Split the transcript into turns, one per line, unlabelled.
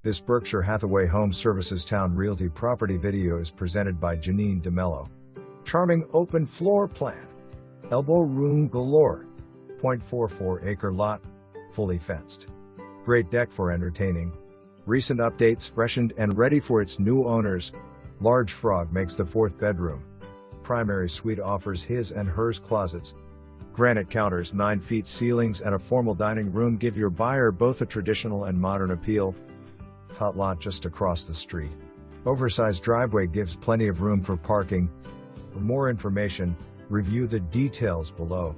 This Berkshire Hathaway Home Services Towne Realty property video is presented by Janine Demello. Charming open floor plan. Elbow room galore. 0.44 acre lot. Fully fenced. Great deck for entertaining. Recent updates freshened and ready for its new owners. Large frog makes the fourth bedroom. Primary suite offers his and hers closets. Granite counters, 9 feet ceilings, and a formal dining room give your buyer both a traditional and modern appeal. Tot lot just across the street. Oversized driveway gives plenty of room for parking. For more information, review the details below.